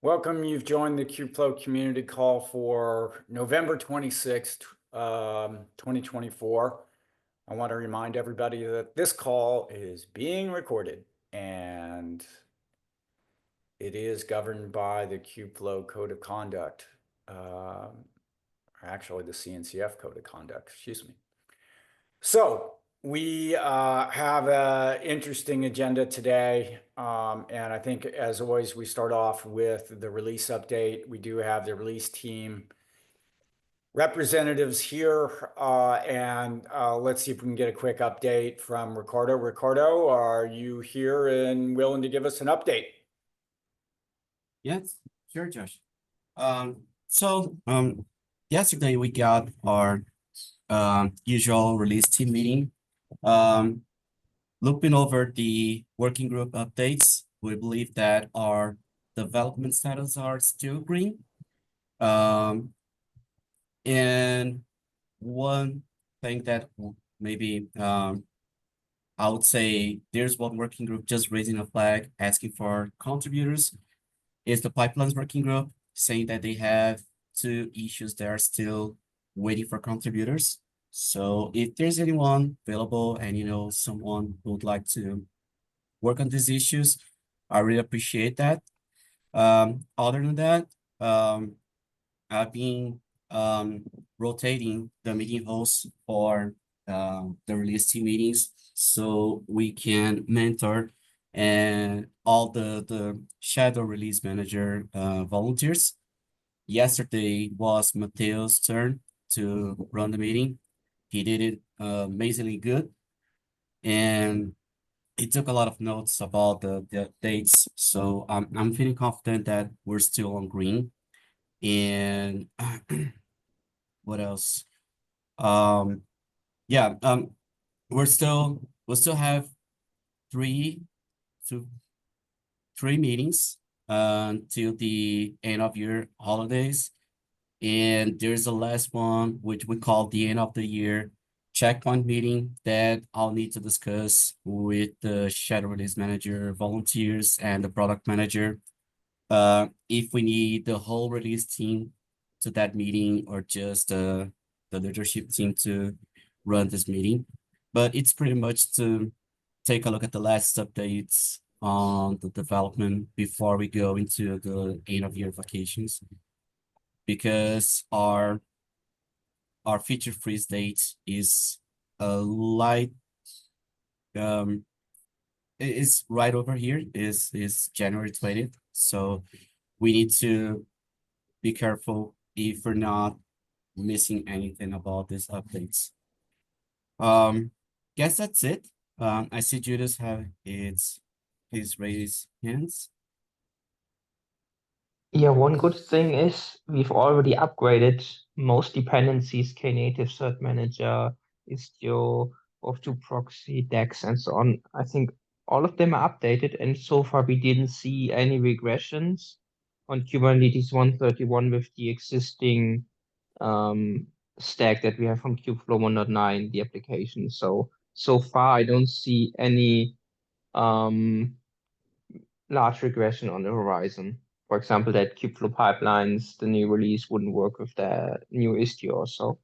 Welcome. You've joined the Kubeflow community call for November 26th, 2024. I want to remind everybody that this call is being recorded and it is governed by the Kubeflow Code of Conduct, actually the CNCF Code of Conduct, excuse me. So we have an interesting agenda today, and I think, as always, we start off with the release update. We do have the release team representatives here, and let's see if we can get a quick update from Ricardo. Ricardo, are you here and willing to give us an update? Yes, sure, Josh. Yesterday we got our usual release team meeting. Looking over the working group updates, we believe that our development status are still green. And one thing that maybe I would say there's one working group just raising a flag asking for contributors is the pipelines working group saying that they have two issues that are still waiting for contributors. So if there's anyone available and someone who would like to work on these issues, I really appreciate that. Other than that, I've been rotating the meeting hosts for the release team meetings so we can mentor and all the shadow release manager volunteers. Yesterday was Mateo's turn to run the meeting. He did it amazingly good, and he took a lot of notes about the dates. So I'm feeling confident that we're still on green. And what else? Um, yeah, we'll still have three to three meetings until the end of year holidays. And there's a last one, which we call the end of the year checkpoint meeting that I'll need to discuss with the shadow release manager, volunteers, and the product manager. If we need the whole release team to that meeting or just the leadership team to run this meeting. But it's pretty much to take a look at the last updates on the development before we go into the end of year vacations, because our feature freeze date is a light is right over here, is January 20th. So we need to be careful if we're not missing anything about these updates. Guess that's it. I see Judas have his raised hands. Yeah, one good thing is we've already upgraded most dependencies, Knative Cert Manager, Istio, Auth2 Proxy, DEX, and so on. I think all of them are updated, and so far we didn't see any regressions on Kubernetes 131 with the existing stack that we have from Kubeflow 1.9, the application. So far I don't see any large regression on the horizon. For example, that Kubeflow pipelines, the new release wouldn't work with the new Istio or so.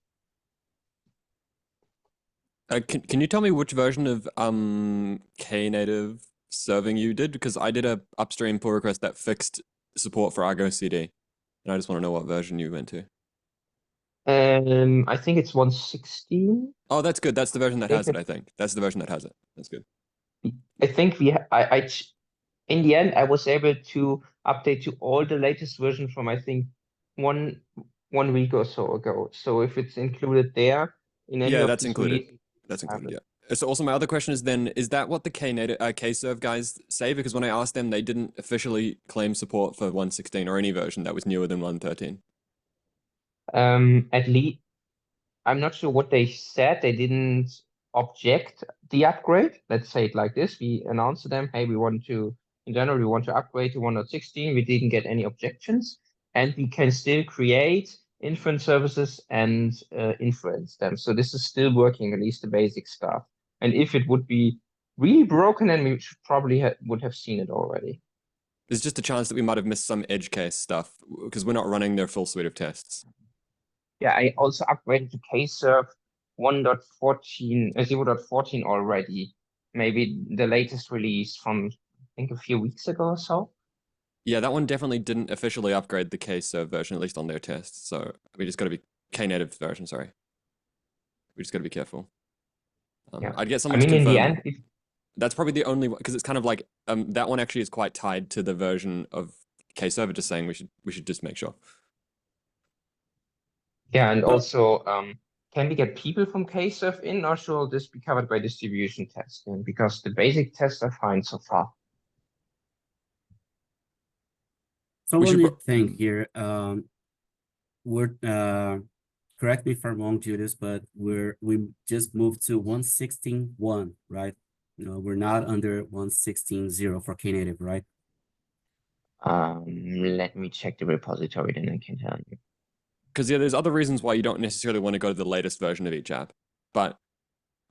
Can you tell me which version of Knative serving you did? Because I did a upstream pull request that fixed support for Argo CD, and I just want to know what version you went to. I think it's 116. Oh, that's good. That's the version that has it. I think that's the version that has it. That's good. I think in the end I was able to update to all the latest version from I think one week or so ago. So if it's included there in any of that's these included. releases, That's included. Yeah. So also my other question is then, is that what the Kserve guys say? Because when I asked them, they didn't officially claim support for 116 or any version that was newer than 113. At least I'm not sure what they said. They didn't object the upgrade. Let's say it like this. We announced to them, hey, in general, we want to upgrade to 1.16. We didn't get any objections. And we can still create inference services and inference them. So this is still working, at least the basic stuff. And if it would be really broken, then we should probably would have seen it already. There's just a chance that we might have missed some edge case stuff because we're not running their full suite of tests. Yeah, I also upgraded to Kserve 1.14, 0.14 already. Maybe the latest release from, I think, a few weeks ago or so. Yeah, that one definitely didn't officially upgrade the Kserve version, at least on their tests. So we just got to be Knative version. Sorry, we just got to be careful. Yeah. I'd get I someone to mean, in the confirm. end, if That's probably the only one because it's kind of like that one actually is quite tied to the version of Kserve. Just saying we should just make sure. yeah, and But- also, can we get people from Kserve in, or should this be covered by distribution testing? Because the basic tests are fine so far. So We one should new pro- thing here, we're correct me if I'm wrong, Judas, but we just moved to 116.1, right? No, we're not under 116.0 for Knative, right? Let me check the repository, then I can tell you. Because yeah, there's other reasons why you don't necessarily want to go to the latest version of each app, but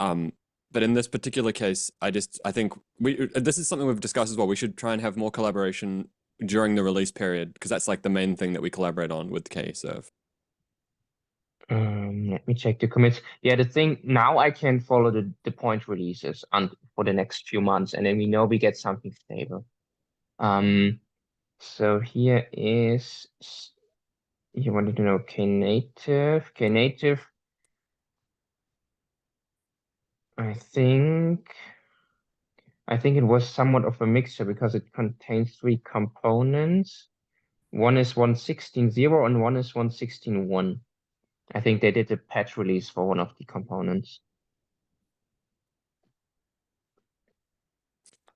in this particular case, I think this is something we've discussed as well. We should try and have more collaboration during the release period because that's like the main thing that we collaborate on with Kserve. Let me check the commits. Yeah, the thing now I can follow the point releases and for the next few months, and then we know we get something stable. So here is you wanted to know Knative. Knative. I think it was somewhat of a mixture because it contains 3 components. One is 116.0 and one is 116.1. I think they did a patch release for one of the components.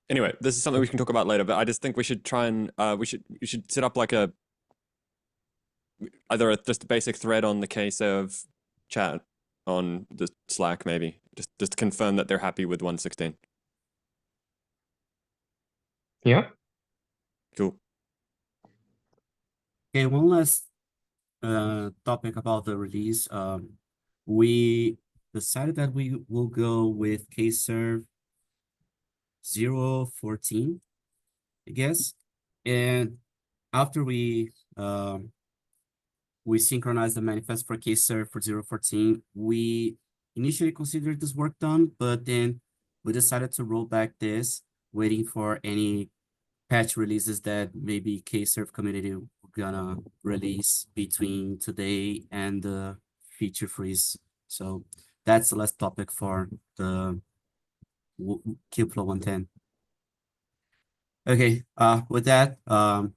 Anyway, this is something we can talk about later, but I just think we should try and we should set up like just a basic thread on the Kserve chat on the Slack maybe just to confirm that they're happy with 116. Yeah. Cool. Okay, one last topic about the release. We decided that we will go with Kserve 0.14, I guess. And after we synchronized the manifest for Kserve for 0.14, we initially considered this work done, but then we decided to roll back this, waiting for any patch releases that maybe Kserve community were gonna release between today and the feature freeze. So that's the last topic for the Kubeflow 110. Okay, with that, I'll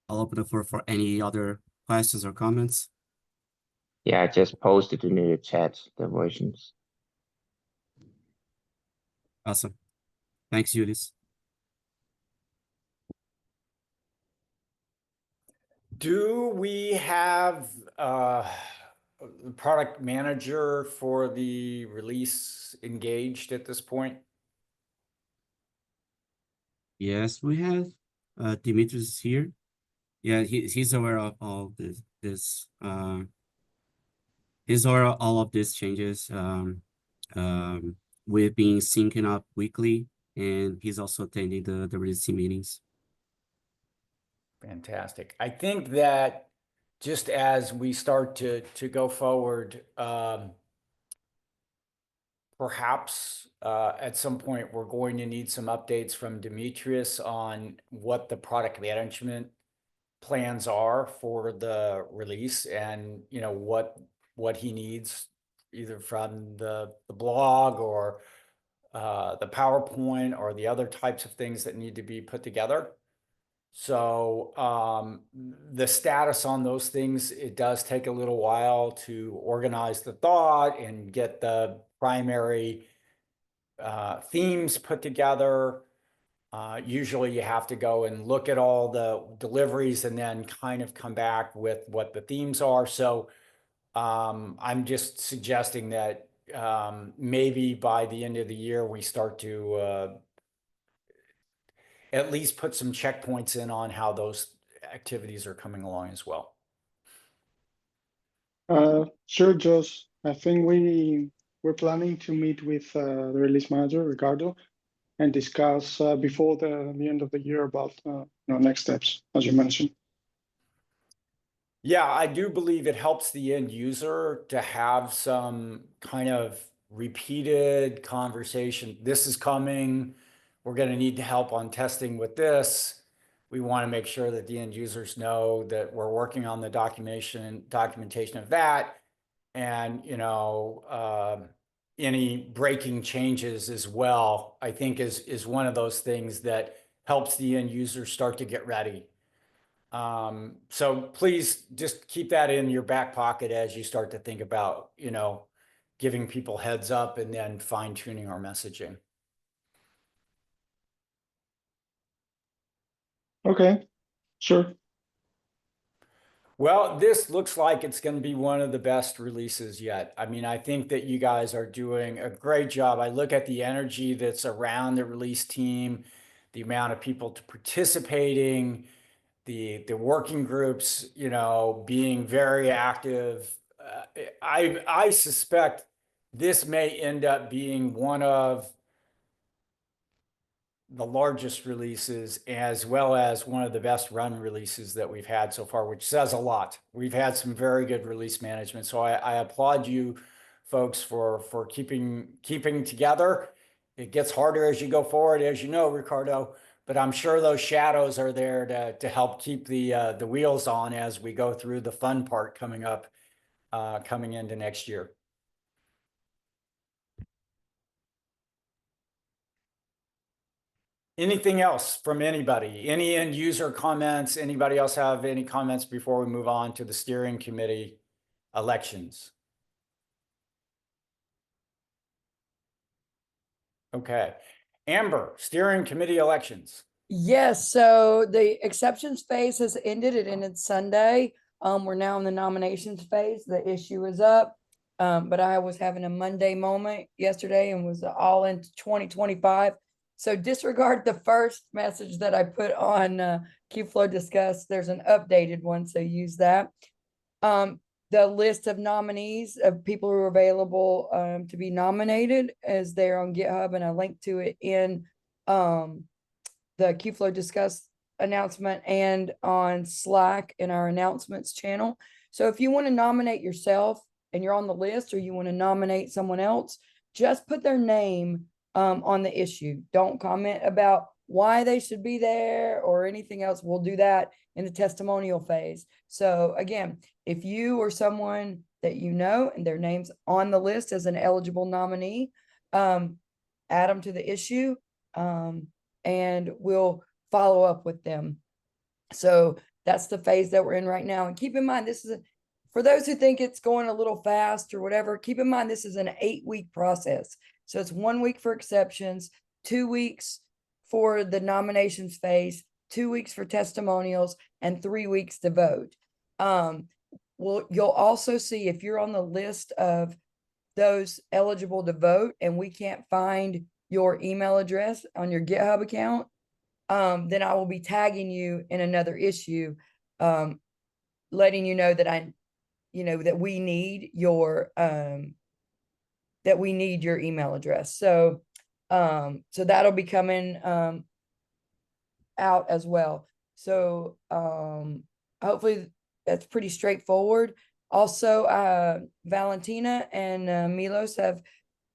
open the floor for any other questions or comments. Yeah, I just posted in the chat the versions. Awesome. Thanks, Julius. Do we have a product manager for the release engaged at this point? Yes, we have Dimitris here. Yeah, he's aware of all this he's aware of all of these changes. We've been syncing up weekly, and he's also attending the release meetings. Fantastic. I think that just as we start to go forward, perhaps at some point we're going to need some updates from Demetrius on what the product management plans are for the release, and what he needs either from the blog or the PowerPoint or the other types of things that need to be put together. So the status on those things, it does take a little while to organize the thought and get the primary themes put together. Usually you have to go and look at all the deliveries and then kind of come back with what the themes are. So I'm just suggesting that maybe by the end of the year, we start to at least put some checkpoints in on how those activities are coming along as well. Sure, Josh. I think we're planning to meet with the release manager, Ricardo, and discuss before the end of the year about next steps, as you mentioned. Yeah, I do believe it helps the end user to have some kind of repeated conversation. This is coming. We're going to need help on testing with this. We want to make sure that the end users know that we're working on the documentation of that, and any breaking changes as well. I think is one of those things that helps the end user start to get ready. So please just keep that in your back pocket as you start to think about, giving people heads up and then fine tuning our messaging. Okay, sure. Well, this looks like it's going to be one of the best releases yet. I mean, I think that you guys are doing a great job. I look at the energy that's around the release team, the amount of people participating, the working groups, being very active. I suspect this may end up being one of the largest releases, as well as one of the best run releases that we've had so far, which says a lot. We've had some very good release management. So I applaud you folks for keeping together. It gets harder as you go forward, as you know, Ricardo, but I'm sure those shadows are there to help keep the wheels on as we go through the fun part coming up, coming into next year. Anything else from anybody? Any end user comments? Anybody else have any comments before we move on to the steering committee elections? Okay. Amber, steering committee elections. Yes, so the exceptions phase has ended. It ended Sunday. We're now in the nominations phase. The issue is up. But I was having a Monday moment yesterday and was all into 2025. So disregard the first message that I put on Kubeflow Discuss. There's an updated one, so use that. The list of nominees of people who are available to be nominated is there on GitHub, and I linked to it in the Kubeflow Discuss announcement and on Slack in our announcements channel. So if you want to nominate yourself and you're on the list, or you want to nominate someone else, just put their name on the issue. Don't comment about why they should be there or anything else. We'll do that in the testimonial phase. So again, if you or someone that you know and their name's on the list as an eligible nominee, add them to the issue, and we'll follow up with them. So that's the phase that we're in right now. And keep in mind, this is for those who think it's going a little fast or whatever, keep in mind, this is an 8-week process. So it's 1 week for exceptions, 2 weeks for the nominations phase, 2 weeks for testimonials, and 3 weeks to vote. Well, you'll also see if you're on the list of those eligible to vote and we can't find your email address on your GitHub account, then I will be tagging you in another issue, letting you know that that we need your email address. So that'll be coming out as well. So hopefully that's pretty straightforward. Also, Valentina and Milos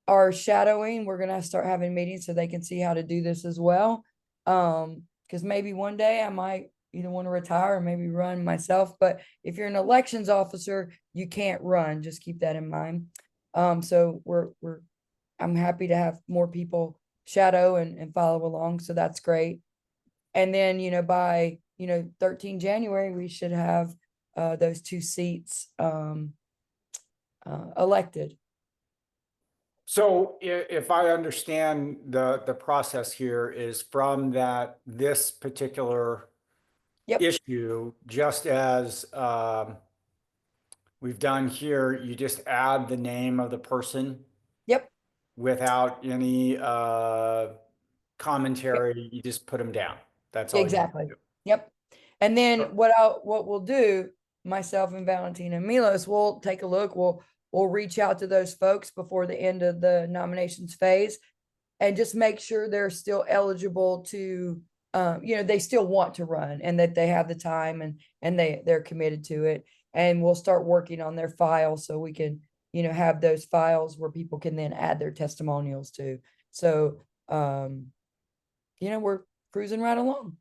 are shadowing. We're gonna start having meetings so they can see how to do this as well. Because maybe one day I might either want to retire or maybe run myself. But if you're an elections officer, you can't run. Just keep that in mind. So I'm happy to have more people shadow and follow along. So that's great. And then, by, 13 January, we should have those 2 seats elected. So if I understand the process here is from this particular Yep. issue, just as we've done here, you just add the name of the person. Yep. Without any commentary, you just put them down. That's all. Exactly. You do. Yep. And then Sure. what we'll do, myself and Valentina and Milos, we'll take a look. We'll reach out to those folks before the end of the nominations phase and just make sure they're still eligible to, they still want to run and that they have the time and they're committed to it. And we'll start working on their files so we can, have those files where people can then add their testimonials to. So, we're cruising right along.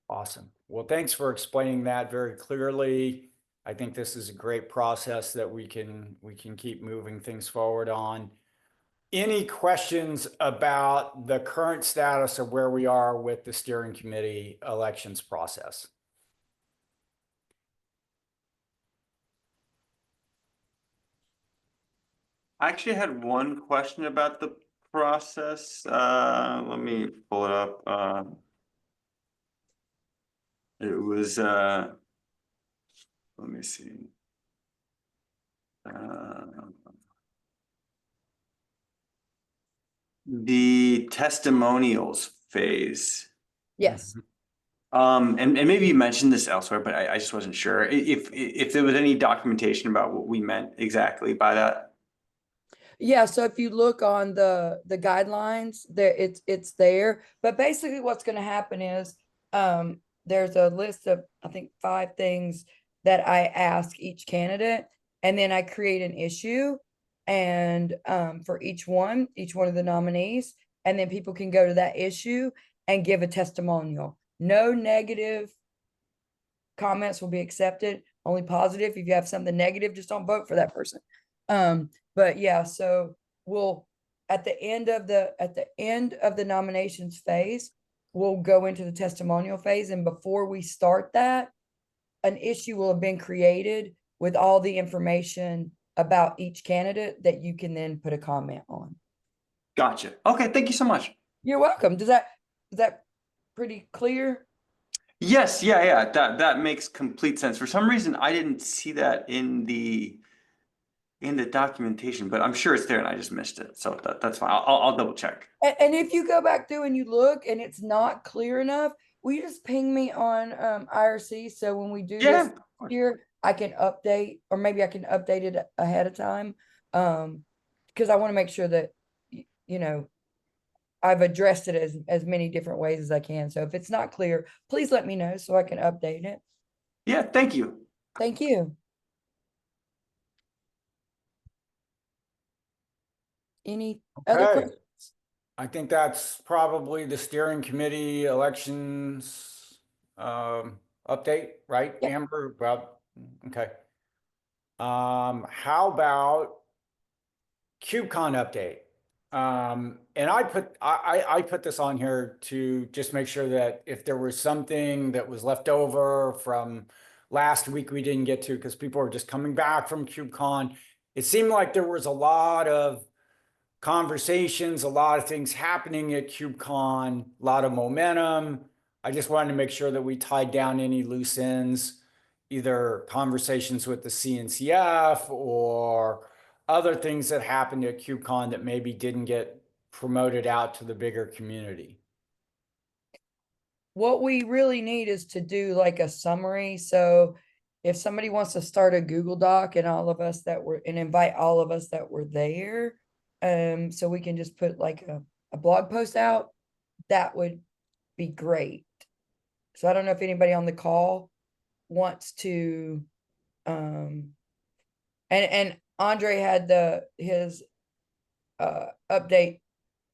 Awesome. Well, thanks for explaining that very clearly. I think this is a great process that we can keep moving things forward on. Any questions about the current status of where we are with the steering committee elections process? I actually had one question about the process. Let me pull it up. It was, let me see. The testimonials phase. Yes. And maybe you mentioned this elsewhere, but I just wasn't sure if there was any documentation about what we meant exactly by that. Yeah, so if you look on the guidelines, there it's there. But basically what's going to happen is there's a list of, I think, 5 things that I ask each candidate, and then I create an issue and for each one of the nominees, and then people can go to that issue and give a testimonial. No negative comments will be accepted, only positive. If you have something negative, just don't vote for that person. But yeah, so we'll at the end of the nominations phase, we'll go into the testimonial phase. And before we start that, an issue will have been created with all the information about each candidate that you can then put a comment on. Gotcha. Okay, thank you so much. You're welcome. Is that pretty clear? Yes, yeah. That makes complete sense. For some reason, I didn't see that in the documentation, but I'm sure it's there and I just missed it. So that's fine. I'll double check. And if you go back through and you look and it's not clear enough, will you just ping me on IRC? So when we do this here, I can update, or maybe I can update it ahead of time. Because I want to make sure that, I've addressed it as many different ways as I can. So if it's not clear, please let me know so I can update it. Yeah, thank you. Thank you. Any other Okay. questions? I think that's probably the steering committee elections update, right, Yep. Amber? Well, okay. How about KubeCon update? And I put this on here to just make sure that if there was something that was left over from last week we didn't get to because people are just coming back from KubeCon. It seemed like there was a lot of conversations, a lot of things happening at KubeCon, a lot of momentum. I just wanted to make sure that we tied down any loose ends, either conversations with the CNCF or other things that happened at KubeCon that maybe didn't get promoted out to the bigger community. What we really need is to do like a summary. So if somebody wants to start a Google Doc and invite all of us that were there, so we can just put like a blog post out, that would be great. So I don't know if anybody on the call wants to, and Andre had his update,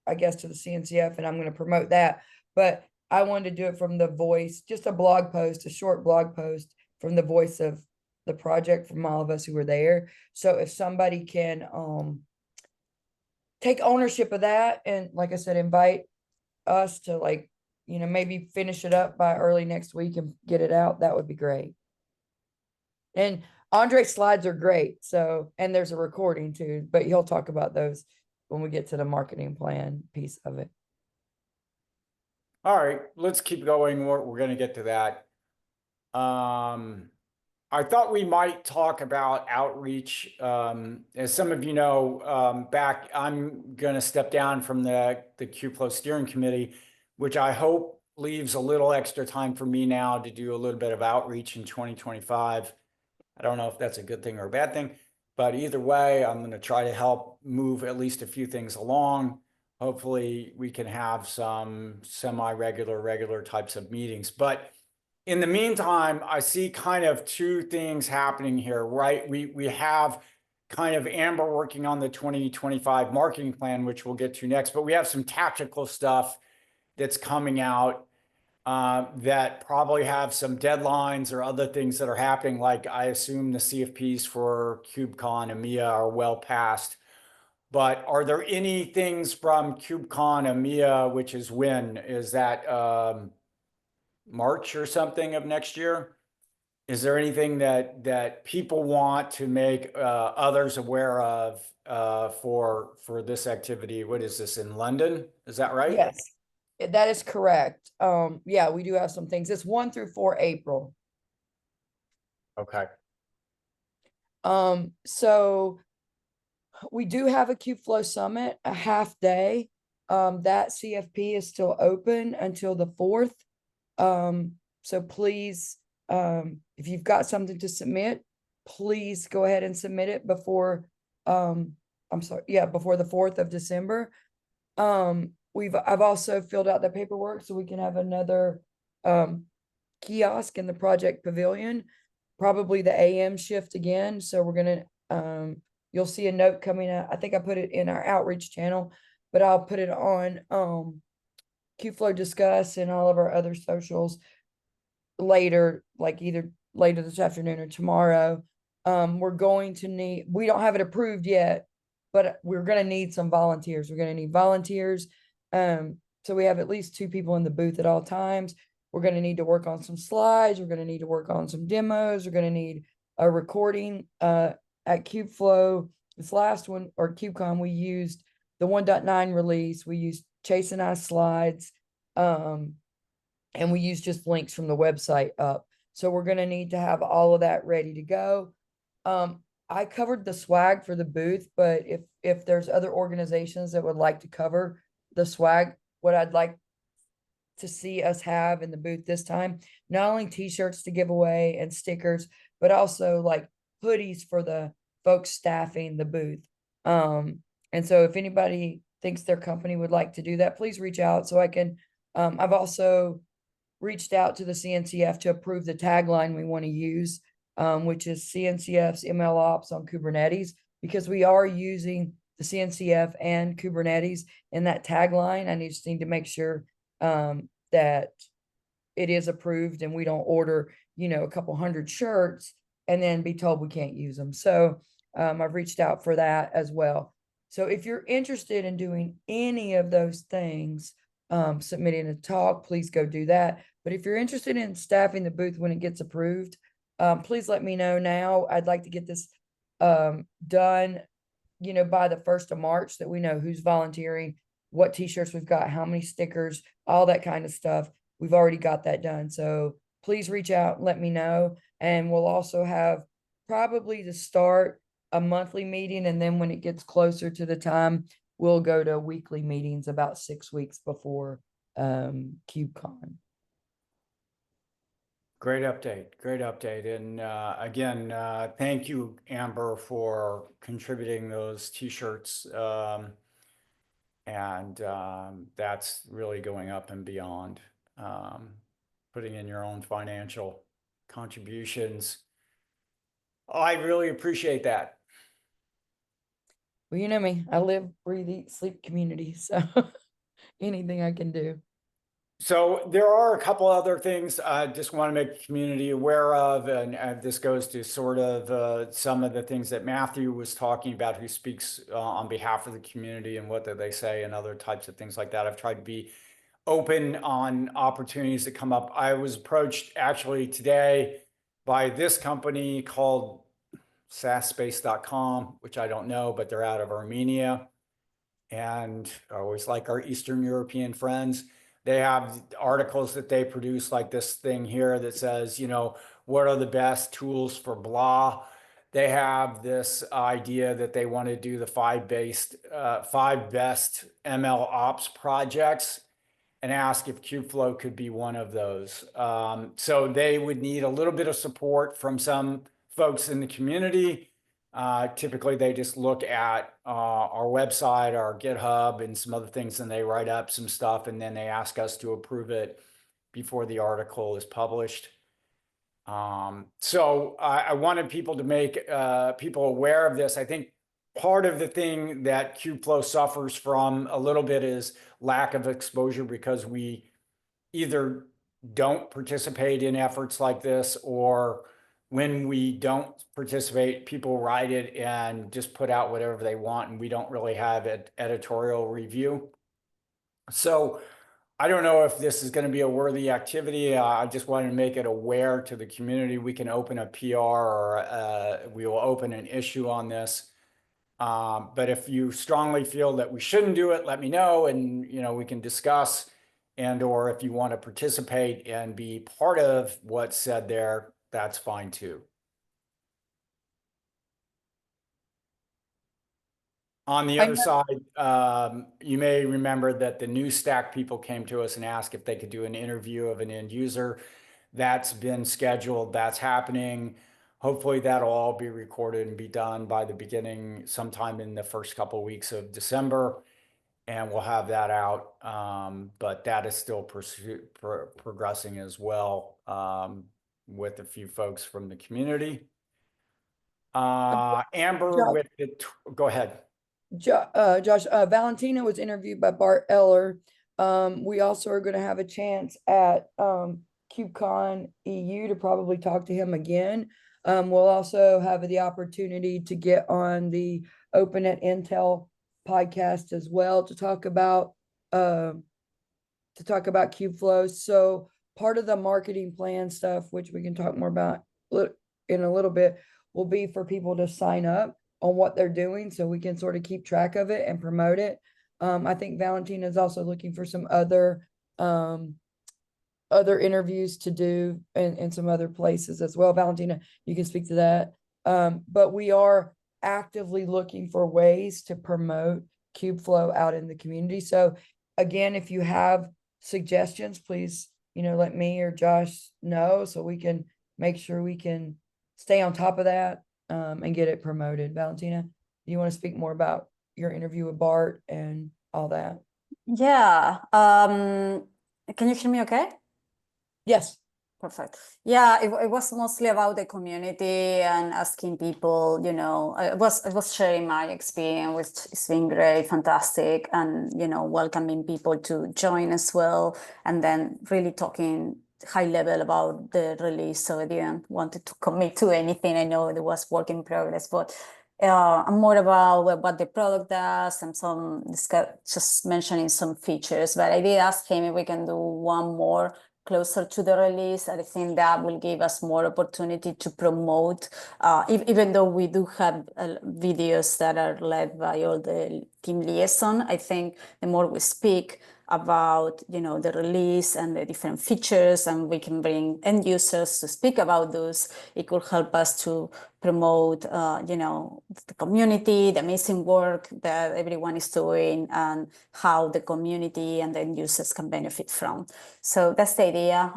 I guess, to the CNCF, and I'm going to promote that, but I wanted to do it from the voice, just a blog post, a short blog post from the voice of the project from all of us who were there. So if somebody can take ownership of that and, like I said, invite us to maybe finish it up by early next week and get it out, that would be great. And Andre's slides are great. So, and there's a recording too, but he'll talk about those when we get to the marketing plan piece of it. All right, let's keep going. We're going to get to that. I thought we might talk about outreach. As some of you know, I'm going to step down from the Kubeflow steering committee, which I hope leaves a little extra time for me now to do a little bit of outreach in 2025. I don't know if that's a good thing or a bad thing, but either way, I'm going to try to help move at least a few things along. hopefully we can have some semi-regular, regular types of meetings. But in the meantime, I see kind of two things happening here, right? We have kind of Amber working on the 2025 marketing plan, which we'll get to next, but we have some tactical stuff that's coming out that probably have some deadlines or other things that are happening. Like I assume the CFPs for KubeCon and EMEA are well past. But are there any things from KubeCon EMEA, which is when? Is that March or something of next year? Is there anything that people want to make others aware of for this activity? What is this, in London? Is that right? Yes, that is correct. Yeah, we do have some things. It's 1 through 4 April. Okay. So we do have a Kubeflow Summit, a half day. That CFP is still open until the 4th. So please, if you've got something to submit, please go ahead and submit it before, before the 4th of December. I've also filled out the paperwork so we can have another, kiosk in the project pavilion, probably the AM shift again. So we're gonna, you'll see a note coming out. I think I put it in our outreach channel, but I'll put it on, Kubeflow Discuss and all of our other socials later, like either later this afternoon or tomorrow. We're going to need, we don't have it approved yet, but we're going to need some volunteers. We're going to need volunteers. So we have at least 2 people in the booth at all times. We're going to need to work on some slides. We're going to need to work on some demos. We're going to need a recording. At Kubeflow, this last one, or KubeCon, we used the 1.9 release. We used Chase and I slides. And we use just links from the website up. So we're going to need to have all of that ready to go. I covered the swag for the booth, but if there's other organizations that would like to cover the swag, what I'd like to see us have in the booth this time, not only t-shirts to give away and stickers, but also like hoodies for the folks staffing the booth. And so if anybody thinks their company would like to do that, please reach out so I can, I've also reached out to the CNCF to approve the tagline we want to use, which is CNCF's ML Ops on Kubernetes, because we are using the CNCF and Kubernetes in that tagline. I just need to make sure that it is approved and we don't order, a couple hundred shirts and then be told we can't use them. So I've reached out for that as well. So if you're interested in doing any of those things, submitting a talk, please go do that. But if you're interested in staffing the booth when it gets approved, please let me know now. I'd like to get this done, by the 1st of March, that we know who's volunteering, what t-shirts we've got, how many stickers, all that kind of stuff. We've already got that done. So please reach out, let me know. And we'll also have probably to start a monthly meeting. And then when it gets closer to the time, we'll go to weekly meetings about 6 weeks before KubeCon. Great update. And again, thank you, Amber, for contributing those t-shirts. And that's really going up and beyond, putting in your own financial contributions. I really appreciate that. Well, you know me, I live, breathe, eat, sleep community. So anything I can do. So there are a couple other things I just want to make the community aware of, and this goes to sort of some of the things that Matthew was talking about, who speaks on behalf of the community and what they say and other types of things like that. I've tried to be open on opportunities that come up. I was approached actually today by this company called SaaSpace.com, which I don't know, but they're out of Armenia. And I always like our Eastern European friends. They have articles that they produce, like this thing here that says, what are the best tools for blah? They have this idea that they want to do the 5 best ML ops projects and ask if Kubeflow could be one of those. So they would need a little bit of support from some folks in the community. Typically, they just look at our website, our GitHub, and some other things, and they write up some stuff, and then they ask us to approve it before the article is published. So I wanted people to make people aware of this. I think part of the thing that Kubeflow suffers from a little bit is lack of exposure, because we either don't participate in efforts like this, or when we don't participate, people write it and just put out whatever they want, and we don't really have an editorial review. So I don't know if this is going to be a worthy activity. I just wanted to make it aware to the community. We can open a PR, or we will open an issue on this. But if you strongly feel that we shouldn't do it, let me know, and we can discuss. And or if you want to participate and be part of what's said there, that's fine too. On the other side, you may remember that the new Stack people came to us and asked if they could do an interview of an end user. That's been scheduled. That's happening. Hopefully that'll all be recorded and be done by the beginning, sometime in the first couple of weeks of December, and we'll have that out. But that is still progressing as well, with a few folks from the community. Amber, with it, go ahead. Josh, Valentina was interviewed by Bart Eller. We also are going to have a chance at KubeCon EU to probably talk to him again. We'll also have the opportunity to get on the Open at Intel podcast as well to talk about Kubeflow. So part of the marketing plan stuff, which we can talk more about in a little bit, will be for people to sign up on what they're doing, so we can sort of keep track of it and promote it. I think Valentina is also looking for some other interviews to do in some other places as well. Valentina, you can speak to that. But we are actively looking for ways to promote Kubeflow out in the community. So again, if you have suggestions, please, let me or Josh know, so we can make sure we can stay on top of that and get it promoted. Valentina, do you want to speak more about your interview with Bart and all that? Yeah. Can you hear me okay? Yes. Perfect. Yeah, it was mostly about the community and asking people, I was sharing my experience, which has been great, fantastic, and, welcoming people to join as well, and then really talking high level about the release. So I didn't want to commit to anything. I know it was work in progress, but I'm more about what the product does and just mentioning some features. But I did ask him if we can do one more closer to the release. I think that will give us more opportunity to promote, even though we do have videos that are led by all the team liaison. I think the more we speak about the release and the different features, and we can bring end users to speak about those, it could help us to promote the community, the amazing work that everyone is doing, and how the community and the end users can benefit from. So that's the idea.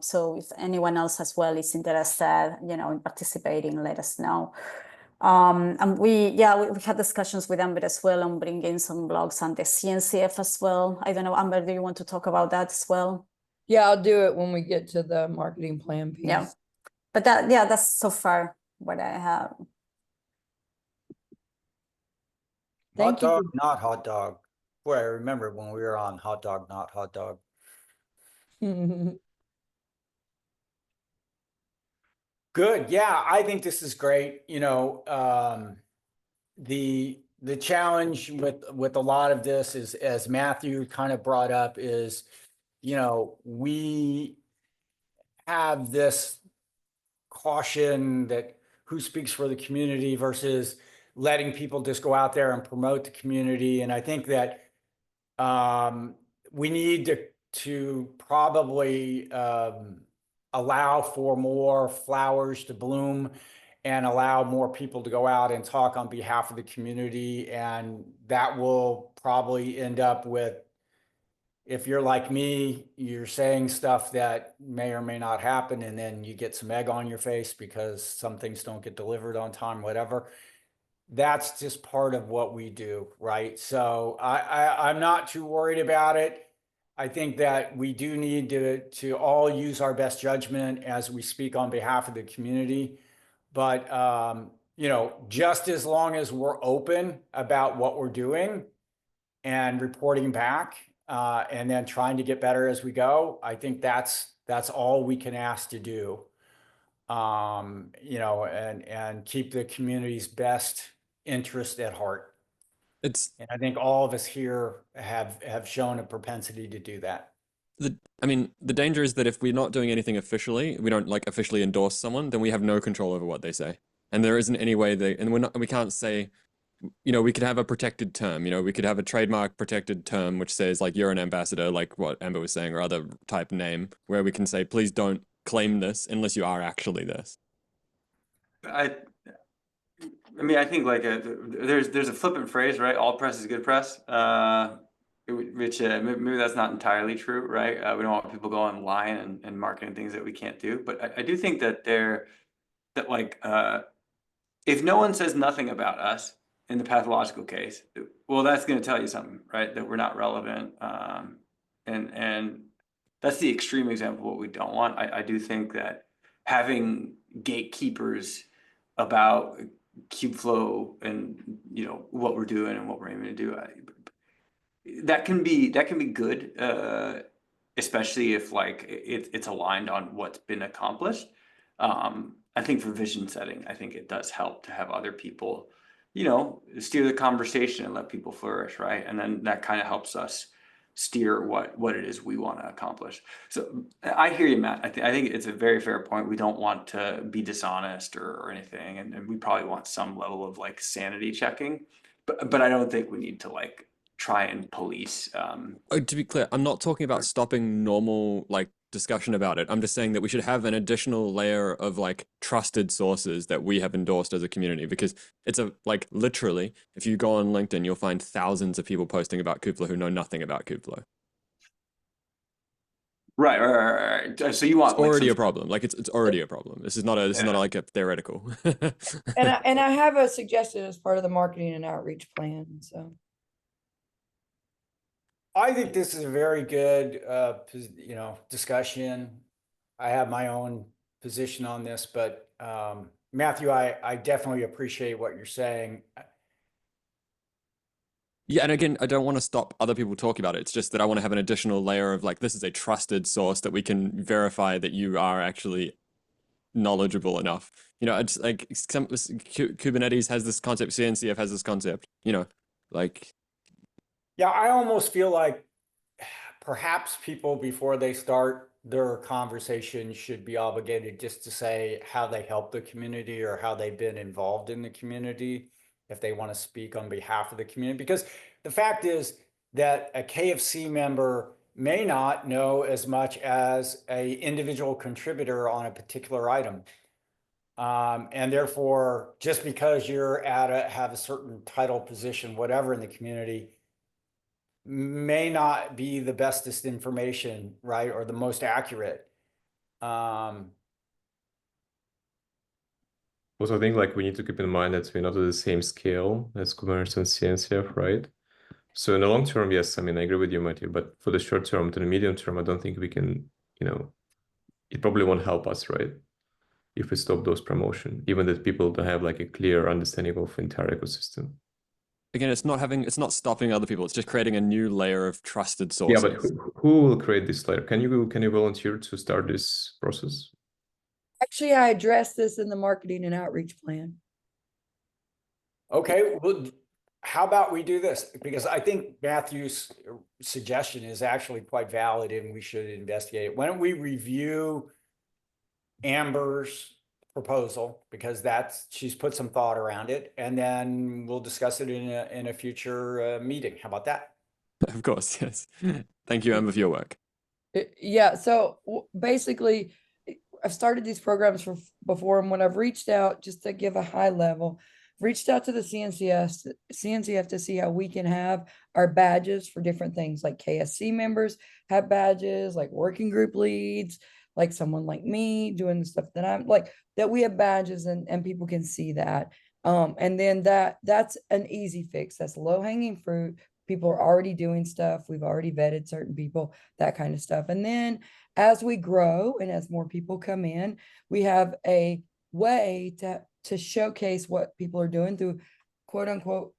So if anyone else as well is interested in participating, let us know. And we had discussions with Amber as well on bringing some blogs on the CNCF as well. I don't know, Amber, do you want to talk about that as well? Yeah, I'll do it when we get to the marketing plan piece. Yeah, but that's so far what I have. Thank you. Hot dog, not hot dog. Boy, I remember when we were on hot dog, not hot dog. Good. Yeah, I think this is great. The challenge with a lot of this is, as Matthew kind of brought up, is, we have this caution that who speaks for the community versus letting people just go out there and promote the community. And I think that we need to probably allow for more flowers to bloom and allow more people to go out and talk on behalf of the community. And that will probably end up with, if you're like me, you're saying stuff that may or may not happen, and then you get some egg on your face because some things don't get delivered on time, whatever. that's just part of what we do, right? So I'm not too worried about it. I think that we do need to all use our best judgment as we speak on behalf of the community. But you know, just as long as we're open about what we're doing and reporting back, and then trying to get better as we go, I think that's all we can ask to do. You know, and keep the community's best interest at heart. It's And I think all of us here have shown a propensity to do that. I mean, the danger is that if we're not doing anything officially, we don't like officially endorse someone, then we have no control over what they say. And there isn't any way and we can't say, you know, we could have a protected term, you know, we could have a trademark protected term which says like you're an ambassador, like what Amber was saying, or other type name, where we can say, please don't claim this unless you are actually this. I mean, I think like there's a flippant phrase, right? All press is good press. Which maybe that's not entirely true, right? We don't want people going online and marketing things that we can't do. But I do think that if no one says nothing about us in the pathological case, well, that's going to tell you something, right? That we're not relevant. And that's the extreme example of what we don't want. I do think that having gatekeepers about Kubeflow and, you know, what we're doing and what we're aiming to do, that can be good, especially if like it's aligned on what's been accomplished. I think for vision setting, I think it does help to have other people, you know, steer the conversation and let people flourish, right? And then that kind of helps us steer what it is we want to accomplish. So I hear you, Matt. I think it's a very fair point. We don't want to be dishonest or anything, and we probably want some level of like sanity checking, but I don't think we need to like try and police. To be clear, I'm not talking about stopping normal like discussion about it. I'm just saying that we should have an additional layer of like trusted sources that we have endorsed as a community, because it's like literally, if you go on LinkedIn, you'll find thousands of people posting about Kubeflow who know nothing about Kubeflow. Right. So you want It's like already some a problem. Like it's already a problem. This is not like a theoretical. And I have a suggestion as part of the marketing and outreach plan, so. I think this is a very good, you know, discussion. I have my own position on this, but Matthew, I definitely appreciate what you're saying. Yeah, and again, I don't want to stop other people talking about it. It's just that I want to have an additional layer of like, this is a trusted source that we can verify that you are actually knowledgeable enough. You know, it's like Kubernetes has this concept, CNCF has this concept, you know, like. Yeah, I almost feel like perhaps people, before they start their conversation, should be obligated just to say how they help the community or how they've been involved in the community, if they want to speak on behalf of the community. Because the fact is that a KFC member may not know as much as a individual contributor on a particular item. And therefore, just because you're have a certain title, position, whatever in the community, may not be the bestest information, right? Or the most accurate. Also, I think like we need to keep in mind that we're not at the same scale as Kubernetes and CNCF, right? So in the long term, yes, I mean, I agree with you, Matthew, but for the short term to the medium term, I don't think we can, you know, it probably won't help us, right? If we stop those promotion, even that people don't have like a clear understanding of entire ecosystem. Again, it's not stopping other people. It's just creating a new layer of trusted sources. Yeah, but who will create this layer? Can you volunteer to start this process? Actually, I addressed this in the marketing and outreach plan. Okay, well, how about we do this? Because I think Matthew's suggestion is actually quite valid and we should investigate it. Why don't we review Amber's proposal, because she's put some thought around it, and then we'll discuss it in a future meeting. How about that? Of course, yes. Thank you, Amber, for your work. Yeah, so basically, I've started these programs before, and when I've reached out, just to give a high level, reached out to the CNCF to see how we can have our badges for different things, like KSC members have badges, like working group leads, like someone like me doing the stuff that I'm like, that we have badges and people can see that. And then that's an easy fix. That's low hanging fruit. People are already doing stuff. We've already vetted certain people, that kind of stuff. And then as we grow and as more people come in, we have a way to showcase what people are doing through quote unquote,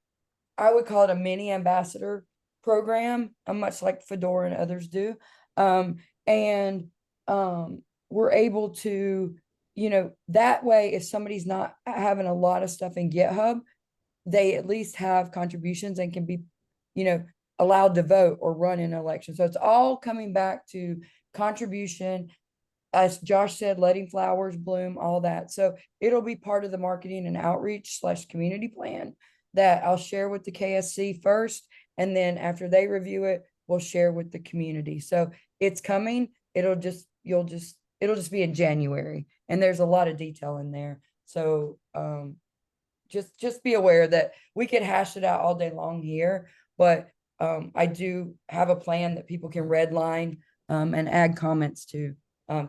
I would call it a mini ambassador program, much like Fedora and others do. And we're able to, that way, if somebody's not having a lot of stuff in GitHub, they at least have contributions and can be, allowed to vote or run in an election. So it's all coming back to contribution, as Josh said, letting flowers bloom, all that. So it'll be part of the marketing and outreach / community plan that I'll share with the KSC first. And then after they review it, we'll share with the community. So it's coming. It'll just be in January. And there's a lot of detail in there. So just be aware that we could hash it out all day long here, but I do have a plan that people can redline and add comments to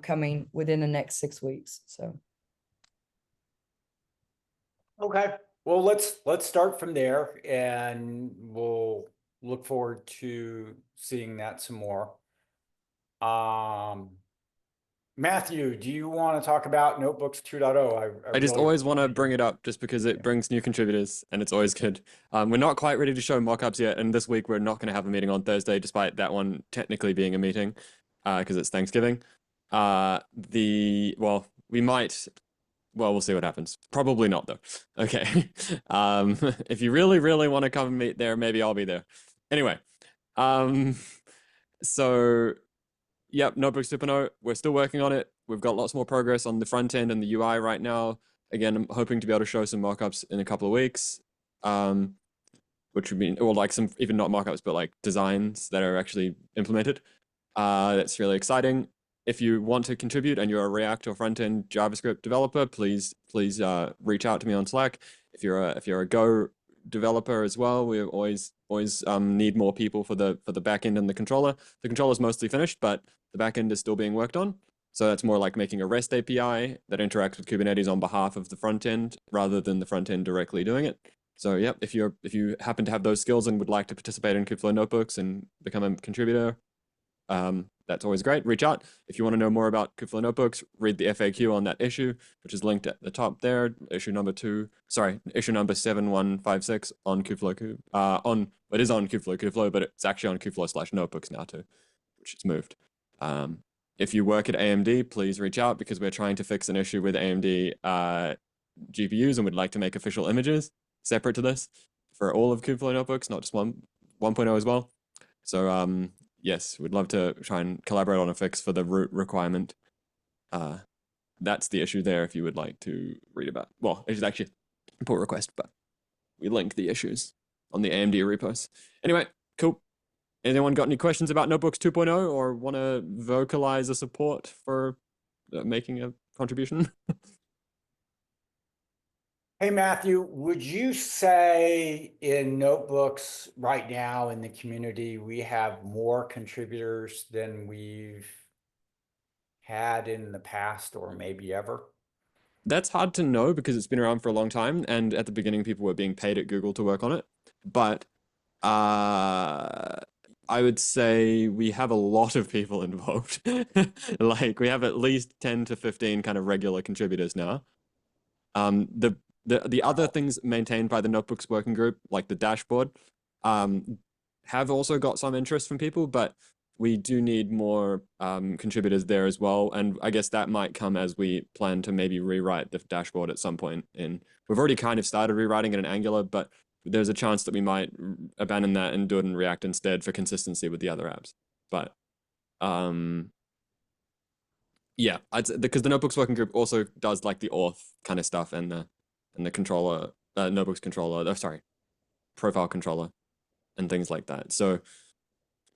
coming within the next 6 weeks. So. Okay, well, let's start from there, and we'll look forward to seeing that some more. Matthew, do you want to talk about Notebooks 2.0? I just really always want to bring it up just because it brings new contributors and it's always good. We're not quite ready to show mockups yet, and this week we're not going to have a meeting on Thursday, despite that one technically being a meeting, because it's Thanksgiving. We might. Well, we'll see what happens. Probably not though. Okay. If you really, really want to come and meet there, maybe I'll be there. Anyway, so yep, Notebooks 2.0, we're still working on it. We've got lots more progress on the front end and the UI right now. Again, I'm hoping to be able to show some mockups in a couple of weeks, which would be, or like some, even not mockups, but like designs that are actually implemented. That's really exciting. If you want to contribute and you're a React or front-end JavaScript developer, please reach out to me on Slack. If you're a Go developer as well, we always need more people for the backend and the controller. The controller is mostly finished, but the backend is still being worked on. So that's more like making a REST API that interacts with Kubernetes on behalf of the front end rather than the front end directly doing it. So yeah, if you happen to have those skills and would like to participate in Kubeflow Notebooks and become a contributor, that's always great. Reach out. If you want to know more about Kubeflow Notebooks, read the FAQ on that issue, which is linked at the top there. Issue number 7156 on Kubeflow. It is on Kubeflow, but it's actually on Kubeflow/notebooks now too, which is moved. If you work at AMD, please reach out because we're trying to fix an issue with AMD GPUs and would like to make official images separate to this for all of Kubeflow Notebooks, not just 1.0 as well. So yes, we'd love to try and collaborate on a fix for the root requirement. That's the issue there if you would like to read about. Well, it's actually a pull request, but we link the issues on the AMD repos. Anyway, cool. Anyone got any questions about Notebooks 2.0 or want to vocalize a support for making a contribution? Hey, Matthew, would you say in Notebooks right now in the community, we have more contributors than we've had in the past or maybe ever? That's hard to know because it's been around for a long time, and at the beginning people were being paid at Google to work on it. But I would say we have a lot of people involved. Like we have at least 10 to 15 kind of regular contributors now. The other things maintained by the Notebooks working group, like the dashboard, have also got some interest from people, but we do need more contributors there as well. And I guess that might come as we plan to maybe rewrite the dashboard at some point. We've already kind of started rewriting it in Angular, but there's a chance that we might abandon that and do it in React instead for consistency with the other apps. But yeah, because the Notebooks working group also does like the auth kind of stuff and the controller, Notebooks controller, profile controller and things like that. So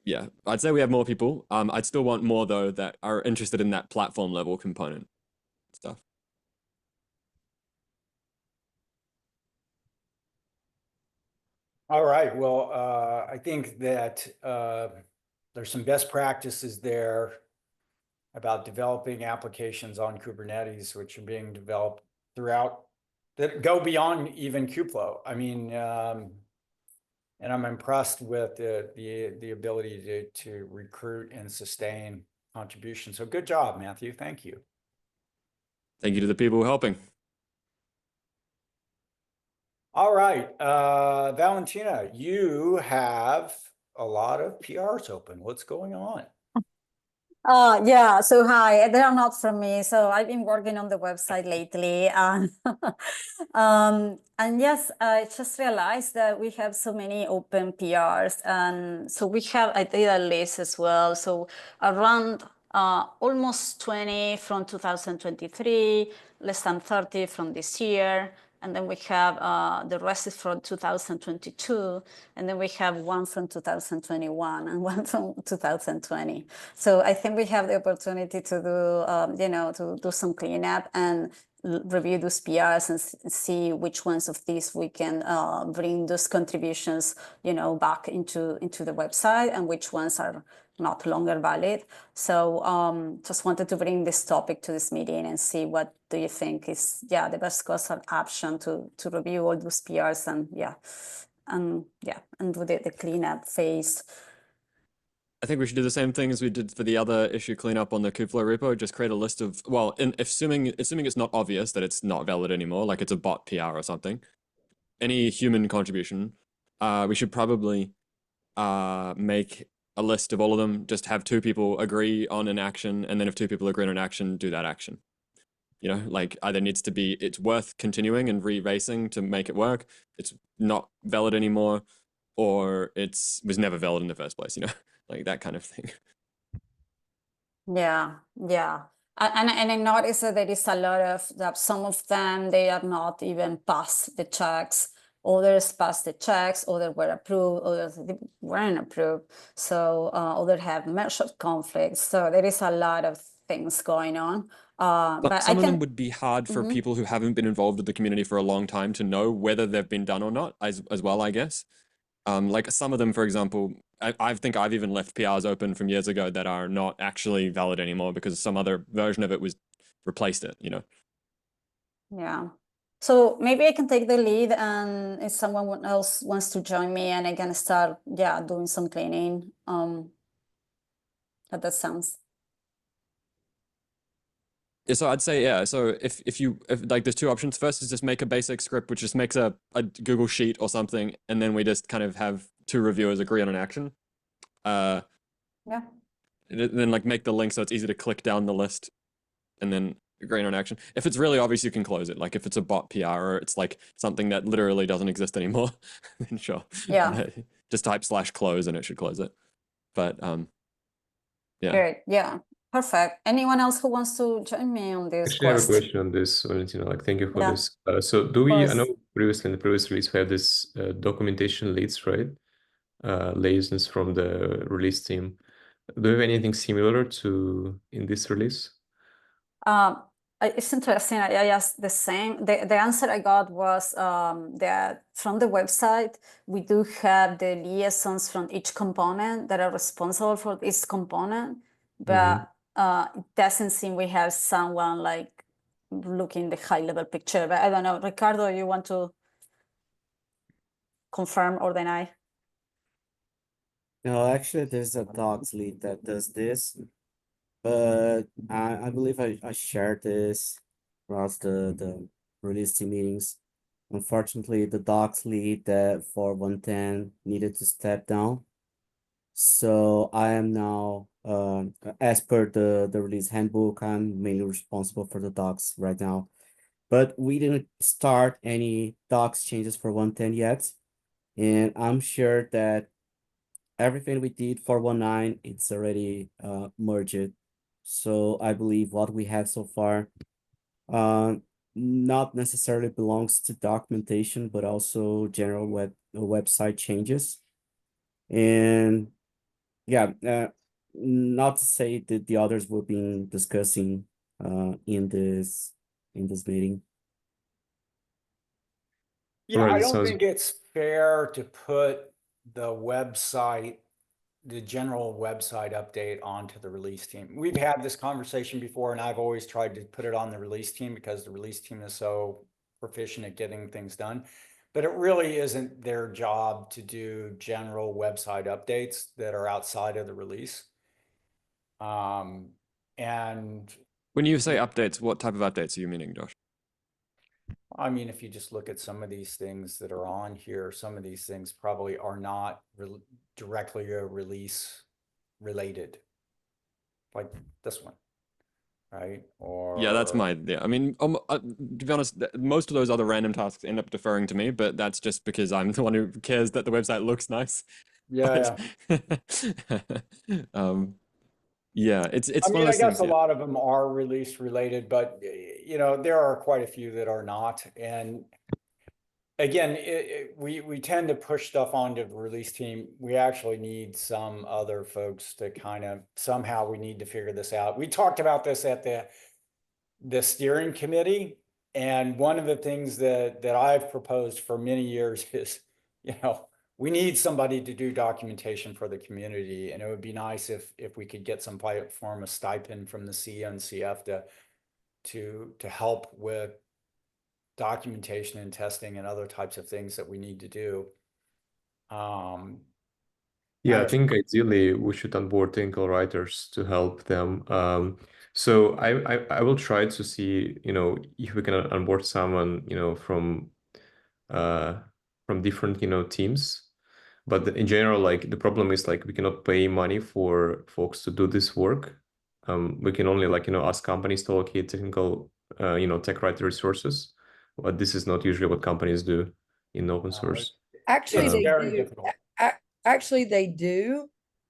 yeah, I'd say we have more people. I'd still want more though that are interested in that platform level component stuff. All right. Well, I think that there's some best practices there about developing applications on Kubernetes, which are being developed throughout that go beyond even Kubeflow. I mean, and I'm impressed with the ability to recruit and sustain contributions. So good job, Matthew. Thank you. Thank you to the people helping. All right, Valentina, you have a lot of PRs open. What's going on? Yeah, so hi, they are not from me. So I've been working on the website lately, and and yes, I just realized that we have so many open PRs, and so I did a list as well. So around almost 20 from 2023, less than 30 from this year. And then we have the rest is from 2022, and then we have one from 2021 and one from 2020. So I think we have the opportunity to do, to do some cleanup and review those PRs and see which ones of these we can bring those contributions, back into the website, and which ones are not longer valid. So just wanted to bring this topic to this meeting and see what do you think is the best course of action to review all those PRs and do the cleanup phase. I think we should do the same thing as we did for the other issue cleanup on the Kubeflow repo. Just create a list of, well, assuming it's not obvious that it's not valid anymore, like it's a bot PR or something, any human contribution, we should probably make a list of all of them, just have 2 people agree on an action, and then if 2 people agree on an action, do that action. Like either needs to be, it's worth continuing and rebasing to make it work, it's not valid anymore, or was never valid in the first place, like that kind of thing. Yeah. And I noticed that there is a lot of that. Some of them, they are not even past the checks. Others passed the checks, others were approved, others weren't approved. So others have measured conflicts. So there is a lot of things going on. But some of them would be hard for Mhm. people who haven't been involved with the community for a long time to know whether they've been done or not, as well, I guess. Like some of them, for example, I think I've even left PRs open from years ago that are not actually valid anymore because some other version of it replaced it, Yeah. So maybe I can take the lead, and if someone else wants to join me, and I can start, doing some cleaning. How that sounds. Yeah, so I'd say, yeah, so if like there's 2 options. First is just make a basic script which just makes a Google sheet or something, and then we just kind of have 2 reviewers agree on an action. Yeah. Then like make the link so it's easy to click down the list and then agree on an action. If it's really obvious, you can close it. Like if it's a bot PR or it's like something that literally doesn't exist anymore, then sure. Yeah. Just type /close and it should close it. But yeah. Great. Yeah. Perfect. Anyone else who wants to join me on this Actually, I have a quest? question on this, Valentina. Like, thank you for Yeah. this. So do we, I course. know previously in the previous release, we have this documentation leads, right? Liaisons from the release team. Do you have anything similar to in this release? It's interesting. I asked the same. The answer I got was that from the website, we do have the liaisons from each component that are responsible for each component, but it doesn't seem we have someone like looking the high level picture. But I don't know, Ricardo, you want to confirm or deny? No, actually, there's a docs lead that does this, but I believe I shared this across the release team meetings. Unfortunately, the docs lead that for 110 needed to step down. So I am now, as per the release handbook, I'm mainly responsible for the docs right now. But we didn't start any docs changes for 110 yet. And I'm sure that everything we did for 19, it's already merged. So I believe what we have so far not necessarily belongs to documentation, but also general website changes. And yeah, not to say that the others will be discussing in this meeting. Yeah, Right, I don't sounds- think it's fair to put the website, the general website update onto the release team. We've had this conversation before, and I've always tried to put it on the release team because the release team is so proficient at getting things done. But it really isn't their job to do general website updates that are outside of the release. And When you say updates, what type of updates are you meaning, Josh? I mean, if you just look at some of these things that are on here, some of these things probably are not directly release related, like this one, right? Or Yeah, that's my yeah. I mean, to be honest, most of those other random tasks end up deferring to me, but that's just because I'm the one who cares that the website looks nice. yeah. Yeah, it's I one mean, of I those guess things. a Yeah. lot of them are release related, but you know, there are quite a few that are not. And again, we tend to push stuff onto the release team. We actually need some other folks to kind of somehow we need to figure this out. We talked about this at the steering committee, and one of the things that I've proposed for many years is, you know, we need somebody to do documentation for the community, and it would be nice if we could get some form of stipend from the CNCF to help with documentation and testing and other types of things that we need to do. Yeah, I think ideally we should onboard technical writers to help them. So I will try to see, you know, if we can onboard someone, you know, from different, you know, teams. But in general, like the problem is like we cannot pay money for folks to do this work. We can only like, you know, ask companies to allocate technical, you know, tech writer resources. But this is not usually what companies do in open source. Actually, It's they very do. difficult. Actually, they do.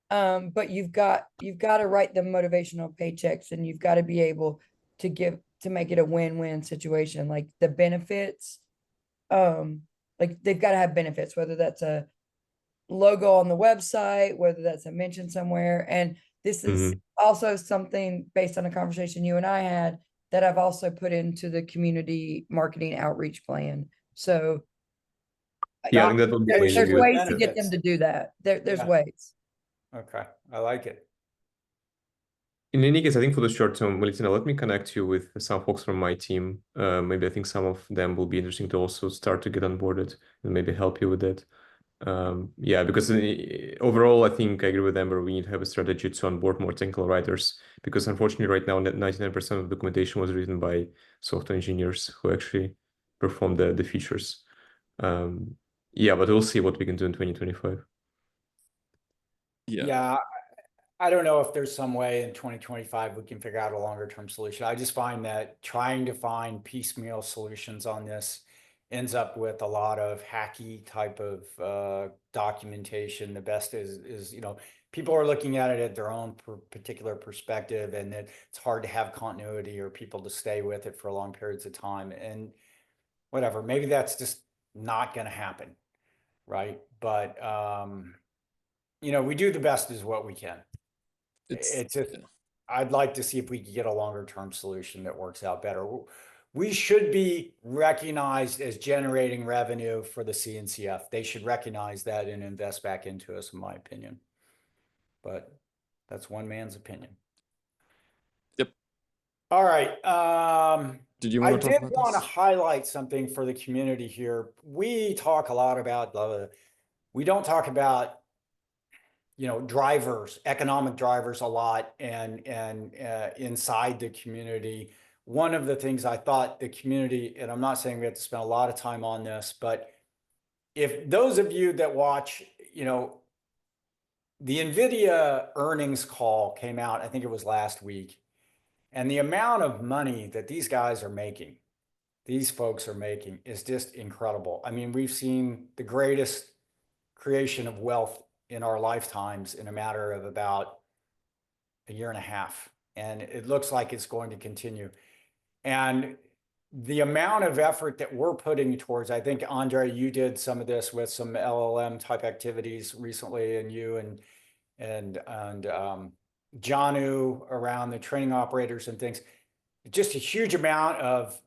But you've got to write the motivational paychecks, and you've got to be able to make it a win-win situation. Like the benefits, like they've got to have benefits, whether that's a logo on the website, whether that's a mention somewhere. And this is also something based on a conversation you and I had that I've also put into the community marketing outreach plan. So Yeah, I think that would be really there's good. ways to get them to do that. There's Yeah. ways. Okay, I like it. In any case, I think for the short term, Valentina, let me connect you with some folks from my team. Maybe I think some of them will be interesting to also start to get onboarded and maybe help you with it. Yeah, because overall, I think I agree with Amber. We need to have a strategy to onboard more technical writers because unfortunately, right now, 99% of the documentation was written by software engineers who actually perform the features. Yeah, but we'll see what we can do in 2025. Yeah, I don't know if there's some way in 2025 we can figure out a longer term solution. I just find that trying to find piecemeal solutions on this ends up with a lot of hacky type of documentation. The best is, you know, people are looking at it at their own particular perspective, and it's hard to have continuity or people to stay with it for long periods of time. And whatever, maybe that's just not going to happen, right? But you know, we do the best is what we can. It's just, I'd like to see if we could get a longer term solution that works out better. We should be recognized as generating revenue for the CNCF. They should recognize that and invest back into us, in my opinion. But that's one man's opinion. Yep. All right. Did you want to talk about want to this? highlight something for the community here. We talk a lot about we don't talk about, you know, drivers, economic drivers a lot, and inside the community. One of the things I thought the community, and I'm not saying we have to spend a lot of time on this, but if those of you that watch, you know, the NVIDIA earnings call came out, I think it was last week, and the amount of money that these guys are making, these folks are making, is just incredible. I mean, we've seen the greatest creation of wealth in our lifetimes in a matter of about a year and a half. And it looks like it's going to continue. And the amount of effort that we're putting towards, I think, Andre, you did some of this with some LLM type activities recently, and you and Janu around the training operators and things. Just a huge amount of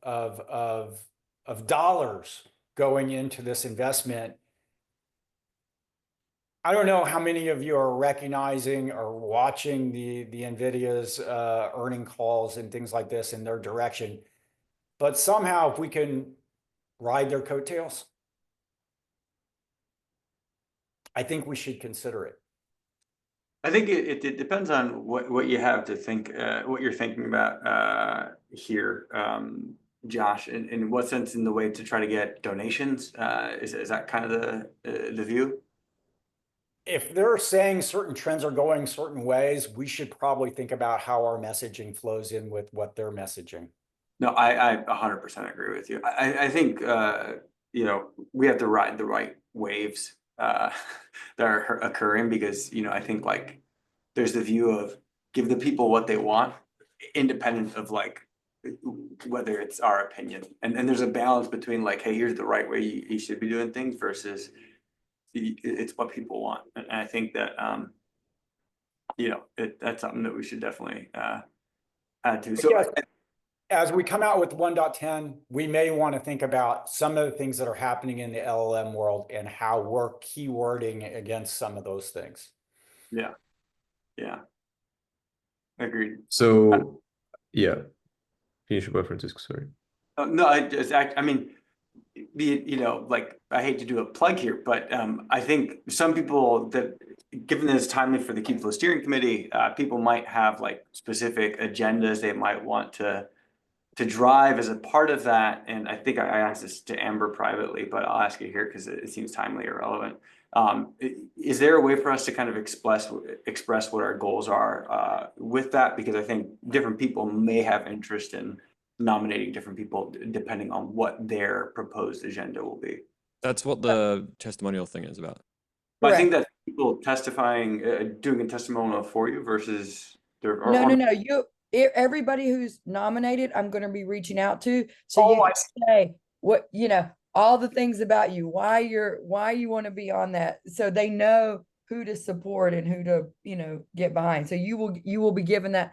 dollars going into this investment. I don't know how many of you are recognizing or watching the NVIDIA's earning calls and things like this in their direction, but somehow if we can ride their coattails? I think we should consider it. I think it depends on what you have to think, what you're thinking about here, Josh. In what sense, in the way to try to get donations? Is that kind of the view? If they're saying certain trends are going certain ways, we should probably think about how our messaging flows in with what they're messaging. No, I 100% agree with you. I think you know, we have to ride the right waves that are occurring, because you know, I think like there's the view of give the people what they want, independent of like whether it's our opinion, and there's a balance between like, hey, here's the right way you should be doing things versus it's what people want. And I think that you know, that's something that we should definitely add to. So Yes, as we come out with 1.10, we may want to think about some of the things that are happening in the LLM world and how we're keywording against some of those things. yeah, agreed. So yeah, finish your point, Francisco. Sorry. No, I mean, you know, like I hate to do a plug here, but I think some people that, given that it's timely for the Kubeflow steering committee, people might have like specific agendas they might want to drive as a part of that. And I think I asked this to Amber privately, but I'll ask you here because it seems timely or relevant. Is there a way for us to kind of express what our goals are with that? Because I think different people may have interest in nominating different people depending on what their proposed agenda will be. That's what the testimonial thing is about. But I think that people testifying, doing a testimonial for you versus No. Everybody who's nominated, I'm going to be reaching out to. So you I can say what, you know, all the things about you, why you want to be on that. So they know who to support and who to, you know, get behind. So you will be given that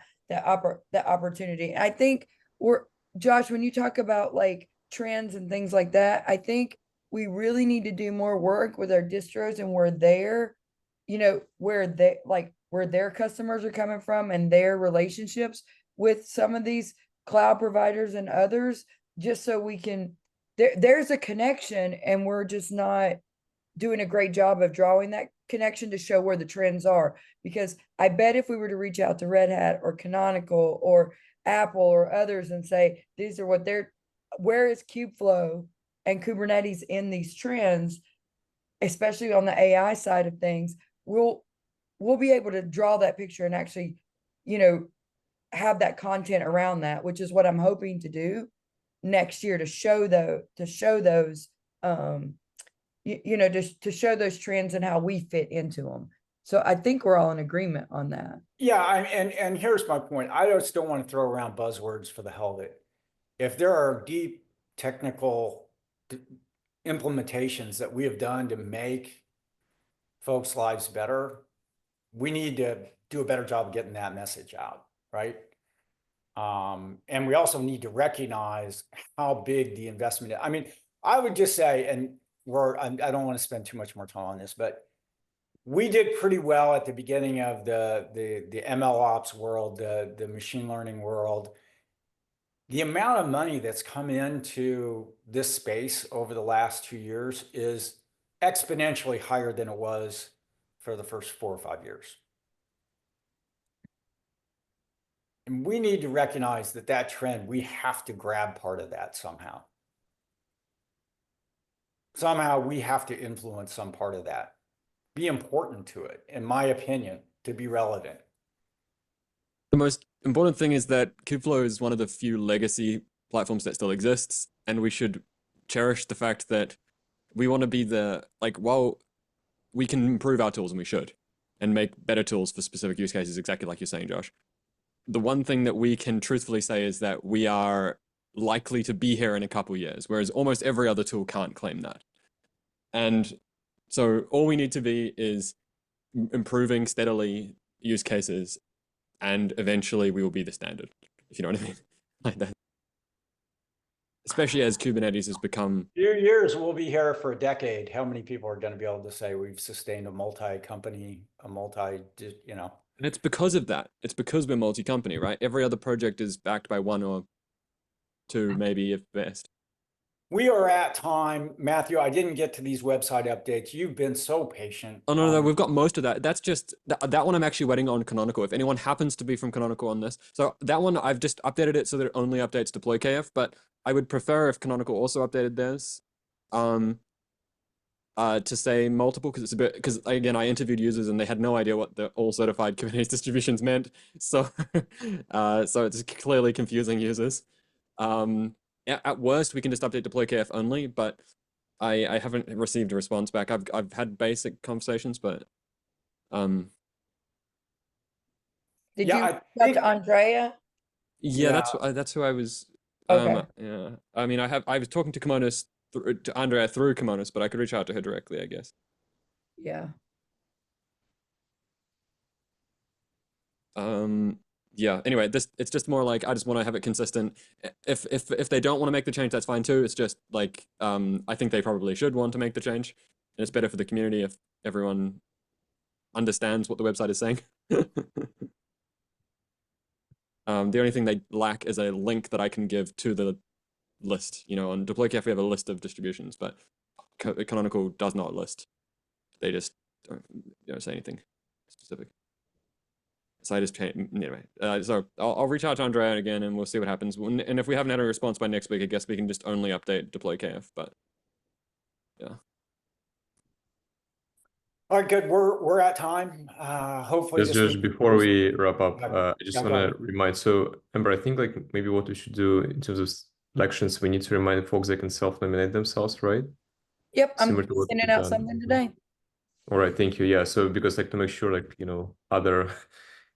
opportunity. I think Josh, when you talk about like trends and things like that, I think we really need to do more work with our distros and where their customers are coming from and their relationships with some of these cloud providers and others, just so we can, there's a connection and we're just not doing a great job of drawing that connection to show where the trends are. Because I bet if we were to reach out to Red Hat or Canonical or Apple or others and say, these are where is Kubeflow and Kubernetes in these trends, especially on the AI side of things, we'll be able to draw that picture and actually, you know, have that content around that, which is what I'm hoping to do next year to show those, to show those trends and how we fit into them. So I think we're all in agreement on that. Yeah, and here's my point. I just don't want to throw around buzzwords for the hell of it. If there are deep technical implementations that we have done to make folks' lives better, we need to do a better job of getting that message out, right? And we also need to recognize how big the investment is. I mean, I would just say, and I don't want to spend too much more time on this, but we did pretty well at the beginning of the ML ops world, the machine learning world. The amount of money that's come into this space over the last 2 years is exponentially higher than it was for the first 4 or 5 years. And we need to recognize that trend, we have to grab part of that somehow. Somehow we have to influence some part of that. Be important to it, in my opinion, to be relevant. The most important thing is that Kubeflow is one of the few legacy platforms that still exists, and we should cherish the fact that we want to be while we can improve our tools, and we should, and make better tools for specific use cases, exactly like you're saying, Josh. The one thing that we can truthfully say is that we are likely to be here in a couple years, whereas almost every other tool can't claim that. And so all we need to be is improving steadily use cases, and eventually we will be the standard, if you know what I mean. Like that. Especially as Kubernetes has become... Few years, we'll be here for a decade. How many people are going to be able to say we've sustained a multi-company, you know? And it's because of that. It's because we're multi-company, right? Every other project is backed by one or two, maybe, if best. We are at time. Matthew, I didn't get to these website updates. You've been so patient. Oh no, we've got most of that. That's just that one I'm actually waiting on Canonical. If anyone happens to be from Canonical on this. So that one I've just updated it so that it only updates deploy KF, but I would prefer if Canonical also updated theirs. To say multiple, because it's a bit, because again, I interviewed users and they had no idea what the all certified Kubernetes distributions meant. So so it's clearly confusing users. At worst, we can just update deploy KF only, but I haven't received a response back. I've had basic conversations, but Did Yeah, you I talk think- to Andrea? yeah, Yeah. that's who I was. Okay. Yeah, I mean, I was talking to Kimonos to Andrea through Kimonos, but I could reach out to her directly, I guess. Yeah. Yeah, anyway, it's just more like I just want to have it consistent. If they don't want to make the change, that's fine too. It's just like I think they probably should want to make the change, and it's better for the community if everyone understands what the website is saying. The only thing they lack is a link that I can give to the list. You know, on DeployKF we have a list of distributions, but Canonical does not list. They just don't say anything specific. So I just change anyway. So I'll reach out to Andrea again, and we'll see what happens. And if we haven't had a response by next week, I guess we can just only update deploy KF. But yeah. All right, good. We're at time. Hopefully Just, this just meeting before goes- we wrap up, Yeah, I just yeah, go want ahead. to remind. So, Amber, I think like maybe what we should do in terms of elections, we need to remind folks they can self-nominate themselves, right? Yep, I'm Similar to what sending we've out done. something today. All right, thank you. Yeah, so because like to make sure like, you know, other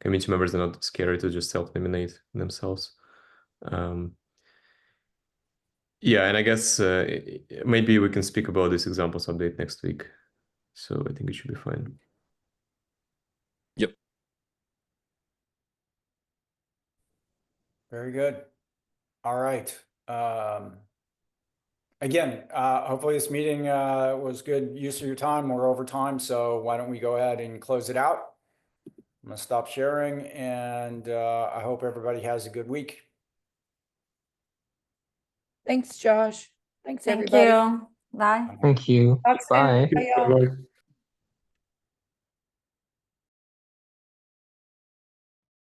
community members are not scared to just self-nominate themselves. Yeah, and I guess maybe we can speak about this examples update next week. So I think it should be fine. Yep. Very good. All right. Again, hopefully this meeting was good use of your time. We're over time, so why don't we go ahead and close it out? I'm gonna stop sharing, and I hope everybody has a good week. Thanks, Josh. Thanks, Thank everybody. you. Bye. Thank you. Talk soon. Bye. Bye, y'all. Bye-bye.